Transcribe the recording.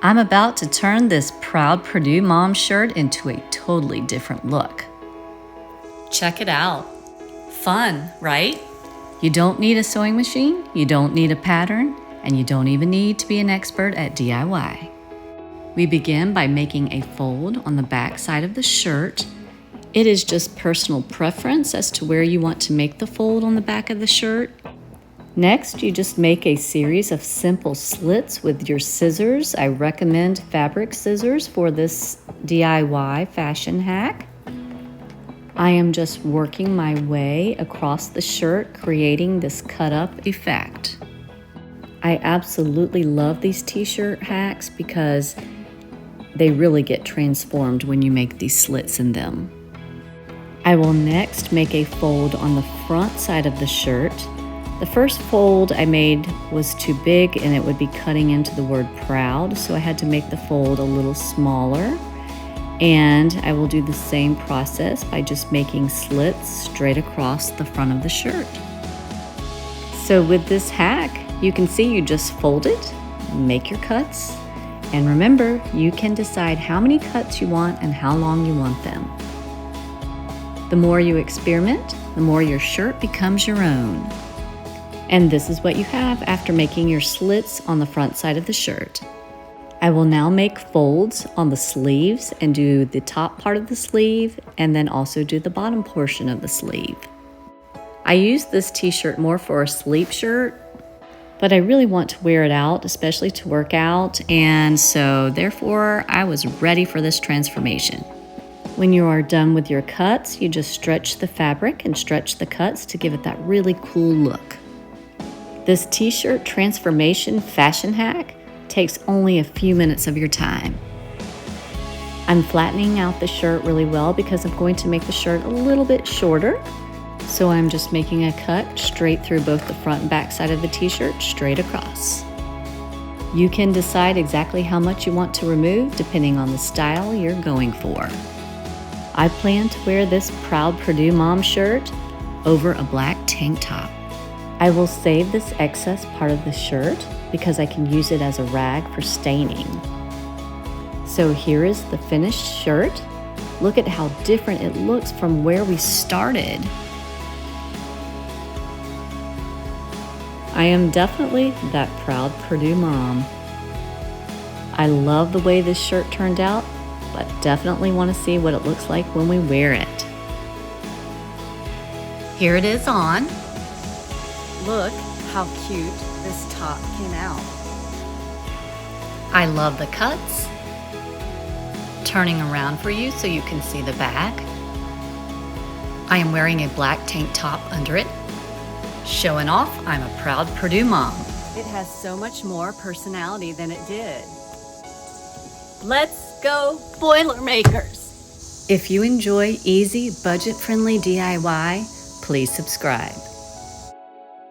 I'm about to turn this Proud Purdue Mom shirt into a totally different look. Check it out. Fun, right? You don't need a sewing machine, you don't need a pattern, and you don't even need to be an expert at DIY. We begin by making a fold on the back side of the shirt. It is just personal preference as to where you want to make the fold on the back of the shirt. Next, you just make a series of simple slits with your scissors. I recommend fabric scissors for this DIY fashion hack. I am just working my way across the shirt, creating this cut-up effect. I absolutely love these t-shirt hacks because they really get transformed when you make these slits in them. I will next make a fold on the front side of the shirt. The first fold I made was too big and it would be cutting into the word proud, so I had to make the fold a little smaller. And I will do the same process by just making slits straight across the front of the shirt. So with this hack, you can see you just fold it, make your cuts, and remember, you can decide how many cuts you want and how long you want them. The more you experiment, the more your shirt becomes your own. And this is what you have after making your slits on the front side of the shirt. I will now make folds on the sleeves and do the top part of the sleeve and then also do the bottom portion of the sleeve. I use this t-shirt more for a sleep shirt, but I really want to wear it out, especially to work out, and so therefore I was ready for this transformation. When you are done with your cuts, you just stretch the fabric and stretch the cuts to give it that really cool look. This t-shirt transformation fashion hack takes only a few minutes of your time. I'm flattening out the shirt really well because I'm going to make the shirt a little bit shorter. So I'm just making a cut straight through both the front and back side of the t-shirt, straight across. You can decide exactly how much you want to remove depending on the style you're going for. I plan to wear this Proud Purdue Mom shirt over a black tank top. I will save this excess part of the shirt because I can use it as a rag for staining. So here is the finished shirt. Look at how different it looks from where we started. I am definitely that Proud Purdue mom. I love the way this shirt turned out, but definitely want to see what it looks like when we wear it. Here it is on. Look how cute this top came out. I love the cuts. Turning around for you so you can see the back. I am wearing a black tank top under it. Showing off, I'm a Proud Purdue mom. It has so much more personality than it did. Let's go Boilermakers! If you enjoy easy, budget-friendly DIY, please subscribe.